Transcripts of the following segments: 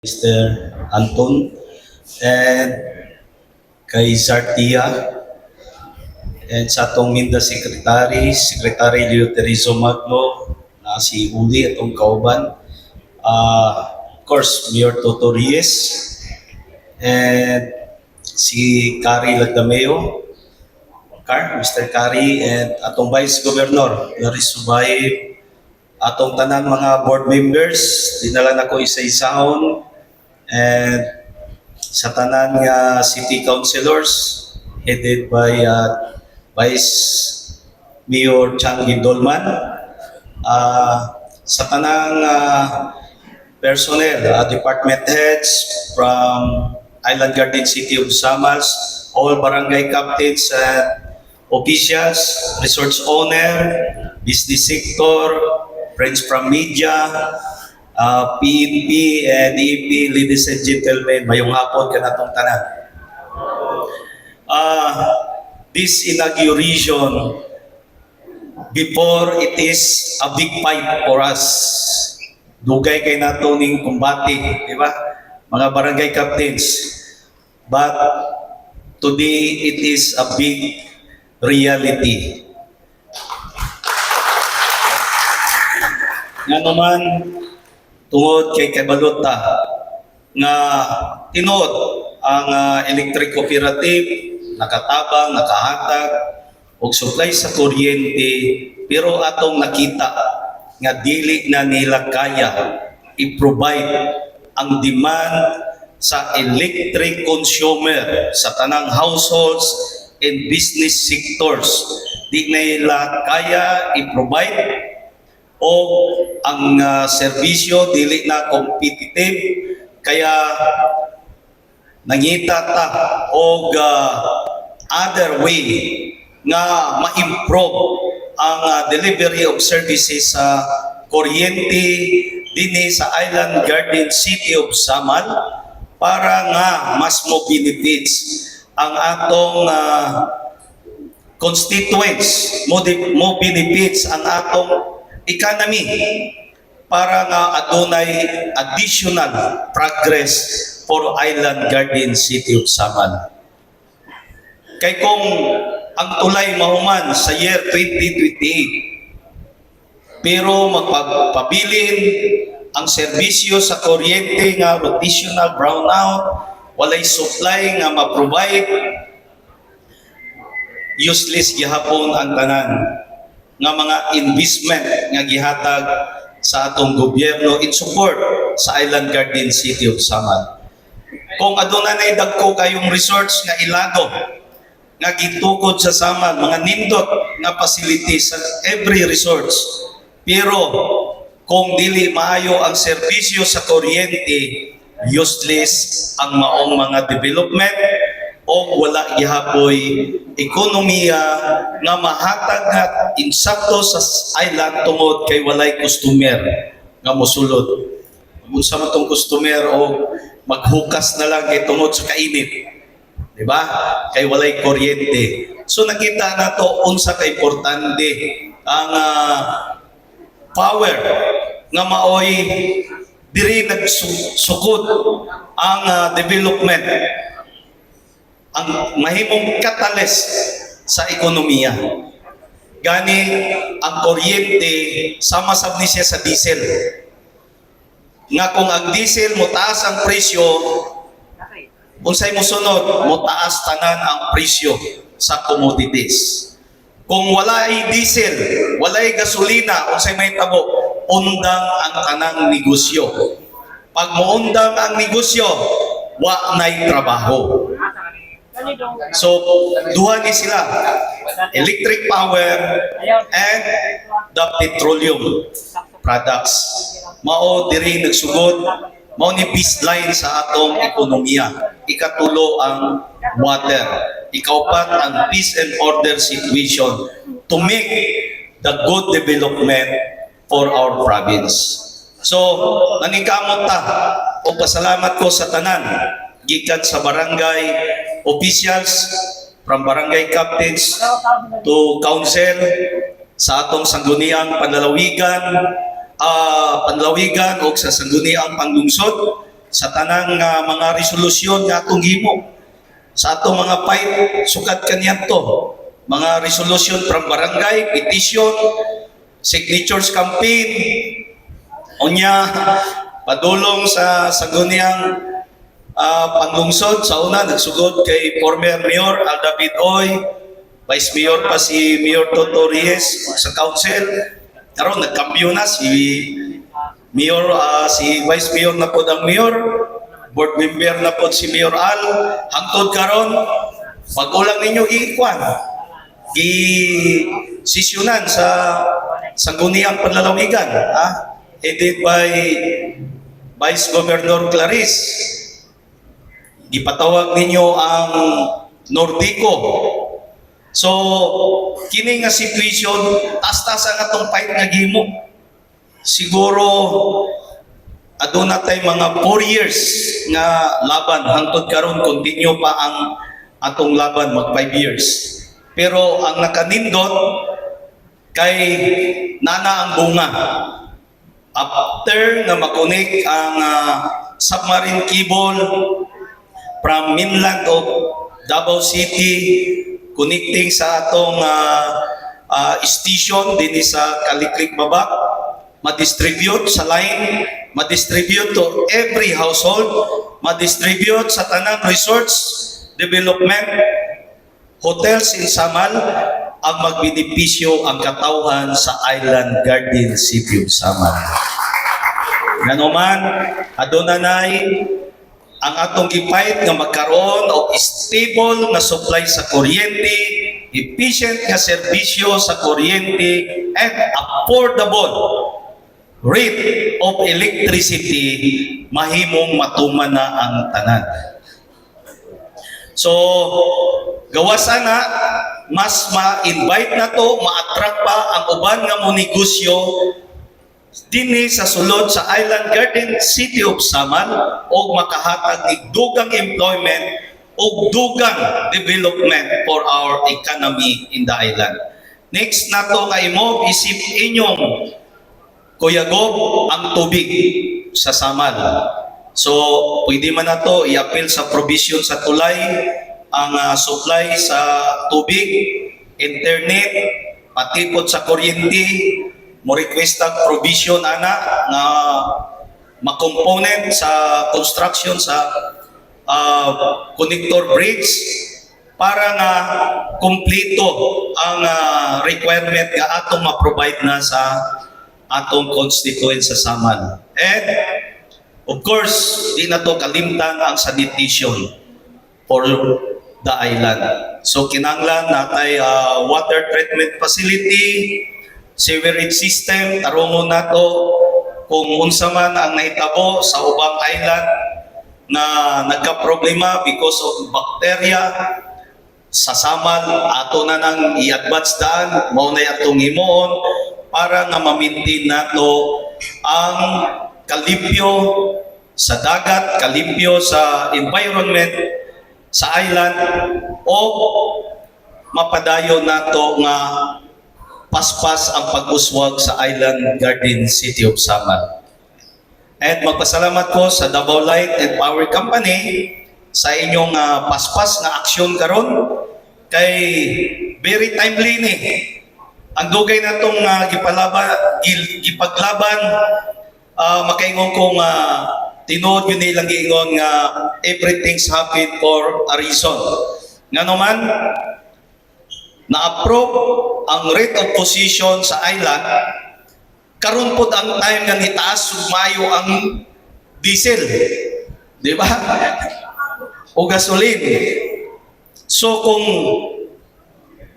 Mr. Anton and kay Zartia and sa atong Minda Secretary Leo Terizo Magno na si Uli atong kauban. Of course, Mayor Toto Reyes and si Kari Lagdameo, Mr. Kari, and atong Vice Governor Laris Subayib, atong tanan mga board members, dinala na ko isa-isahon, and sa tanan nga city councilors headed by Vice Mayor Changi Dolman, sa tanang personnel, department heads from Island Garden City of Samals, all barangay captains and officials, resorts owner, business sector, friends from media, PNP and DEP, ladies and gentlemen, mayong hapon ka natong tanan. This inauguration, before it is a big fight for us. Dugay kay nato ning kumbati, di ba? Mga barangay captains. But today it is a big reality. Nga naman, tungod kay kabalota nga tinuod ang electric cooperative nakatabang, nakahatag og supply sa kuryente, pero atong nakita nga dili na nila kaya i-provide ang demand sa electric consumer sa tanang households and business sectors. Di na nila kaya i-provide o ang serbisyo dili na competitive, kaya nangita ta og other way nga ma-improve ang delivery of services sa kuryente dinhi sa Island Garden City of Samal para nga mas mo benefits ang atong constituents, mo benefits ang atong economy para nga adunay additional progress for Island Garden City of Samal. Kay kung ang tulay mahuman sa year 2028, pero magpabilin ang serbisyo sa kuryente nga rotational brownout, walay supply nga ma-provide, useless gihapon ang tanan nga mga investment nga gihatag sa atong gobyerno in support sa Island Garden City of Samal. Kung adunay dagko kayong resorts nga ilado nga gitukod sa Samal, mga nindot nga facilities sa every resorts, pero kung dili maayo ang serbisyo sa kuryente, useless ang maong mga development o wala gihapoy ekonomiya nga mahatag nga insakto sa island tungod kay walay customer nga mosulod. Unsa man tong customer o maghukas na lang kay tungod sa kainit, di ba? Kay walay kuryente. So nakita nato unsa ka importante ang power nga maoy diri nagsukod ang development, ang mahimong catalyst sa ekonomiya. Gani ang kuryente sama sab ni siya sa diesel. Nga kung ang diesel mo taas ang presyo, unsay mo sunod, mo taas tanan ang presyo sa commodities. Kung walay diesel, walay gasolina, unsay may tabo, undang ang kanang negosyo. Pag moundang ang negosyo, wa nay trabaho. So, duha ni sila, electric power and the petroleum products. Mao diri nagsugod, mao ni baseline sa atong ekonomiya. Ikatulo ang water. Ikaupat ang peace and order situation to make the good development for our province. So, nanikamot ta o pasalamat ko sa tanan gikan sa barangay officials, from barangay captains to council, sa atong sangguniang panlalawigan o sa sangguniang panglungsod, sa tanang mga resolusyon nga atong himo sa atong mga fight sukat kanyan to mga resolution from barangay, petition, signatures campaign, unya padulong sa saguniyang panglungsod. Sa una nagsugod kay former Mayor Al David Oy, Vice Mayor pa si Mayor Toto Reyes sa council. Karon nagkambyo na si Mayor, si Vice Mayor na po ang Mayor, board member na po si Mayor Al. Hangtod karon pag-ulang ninyo sisyonan sa sangguniang panlalawigan, headed by Vice Governor Clarice. Gipatawag ninyo ang Nordico. So, kini nga situation, taas-taas ang atong fight nga gimo. Siguro, aduna tay mga 4 years nga laban. Hangtod karon continue pa ang atong laban, mag 5 years. Pero ang nakanindot, kay nana ang bunga. After na makunik ang submarine cable from mainland of Davao City connecting sa atong station din sa Kaliklik Babak, ma-distribute sa line, ma-distribute to every household, ma-distribute sa tanang resorts, development, hotels in Samal, ang magbenepisyo ang katawhan sa Island Garden City of Samal. Nganuman, adunay ang atong gipait nga magkaroon og stable nga supply sa kuryente, efficient nga serbisyo sa kuryente, and affordable rate of electricity, mahimong matuman na ang tanan. So, gawa sana, mas ma-invite na to, ma-attract pa ang uban nga mo negosyo dinhi sa sulod sa Island Garden City of Samal o makahatag ni dugang employment o dugang development for our economy in the island. Next na to nga imo isip inyong kuyagob ang tubig sa Samal. So, pwede man na to i-appeal sa provision sa tulay ang supply sa tubig, internet, pati po sa kuryente, mo request ang provision ana nga makomponent sa construction sa connector bridge para nga kumpleto ang requirement nga atong ma-provide na sa atong constituent sa Samal. And of course, di na to kalimtan ang sanitation for the island. So kinanglan natay water treatment facility, sewerage system, tarungon na to kung unsa man ang nahitabo sa ubang island na nagka-problema because of bacteria sa Samal, ato na nang i-advance daan, mao na atong himuon para nga ma-maintain nato ang kalimpyo sa dagat, kalimpyo sa environment sa island o mapadayon nato nga paspas ang pag-uswag sa Island Garden City of Samal. At magpasalamat ko sa Davao Light and Power Company sa inyong paspas na aksyon karon kay very timely ni. Ang dugay na itong gipaglaban, makaingon kong tinood yun nilang giingon nga everything's happen for a reason. Nga naman, na-approve ang rate of position sa island, karon pod ang time nga nitaas sumayo ang diesel. Di ba? O gasoline. So kung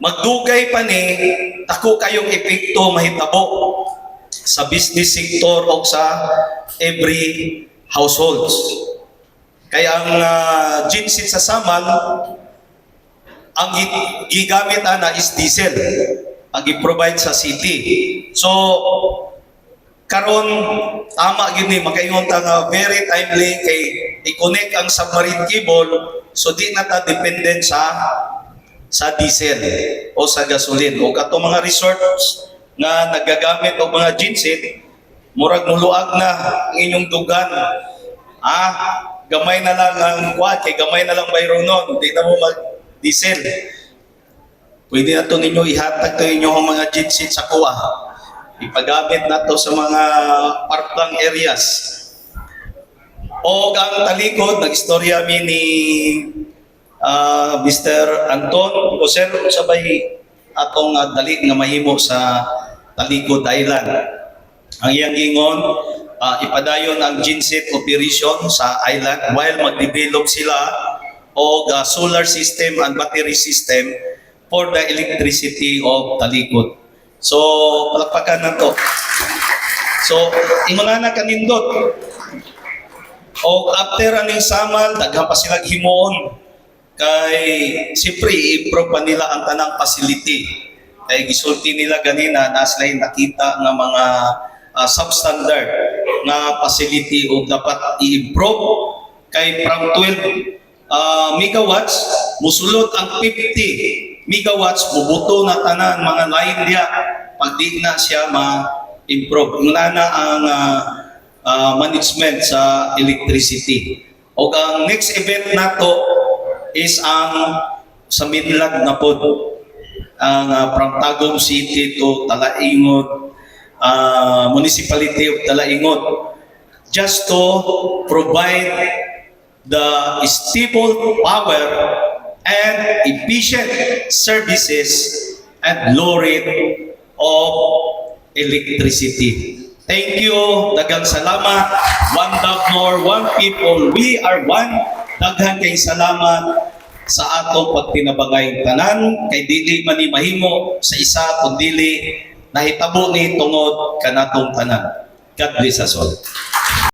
magdugay pa ni, tako kayong epekto mahitabo sa business sector o sa every households. Kaya ang genset sa Samal, ang gigamit ana is diesel ang i-provide sa city. So karon tama gyud ni makaingon ta nga very timely kay i-connect ang submarine cable so di na ta dependent sa diesel o sa gasoline o kato mga resorts nga nagagamit og mga genset murag muluag na ang inyong dugan Gamay na lang ang kuwan, kay gamay na lang bayro nun, hindi na mo mag-diesel. Pwede na to ninyo ihatag to inyo ang mga genset sa kuwa. Ipagamit na to sa mga parkland areas. O ang talikod, nag-istorya mi ni Mr. Anton Jose sabay atong dali nga mahimo sa Talikod Island. Ang iyang ingon, ipadayon ang genset operation sa island while mag-develop sila og solar system and battery system for the electricity of Talikod. So, palakpakan na to. So, inguna na kanindot. O after aning samal, daghan pa sila himuon. Kay, siyempre, i-improve pa nila ang tanang facility. Kay gisulti nila ganina, nasa nakita ng mga substandard na facility o dapat i-improve. Kay from 12 megawatts, musulot ang 50 megawatts, mubuto na tanan mga line diya pag di na siya ma-improve. Una na ang management sa electricity. O ang next event na to is ang sa Midlag na po, ang from Tagum City to Talaingot, Municipality of Talaingot, just to provide the stable power and efficient services at low rate of electricity. Thank you, daghang salamat. One love more, one people, we are one. Daghan kay salamat sa atong pagtinabangay tanan, kay dili man ni mahimo sa isa kundi dili nahitabo ni tungod kanatong tanan. God bless us all.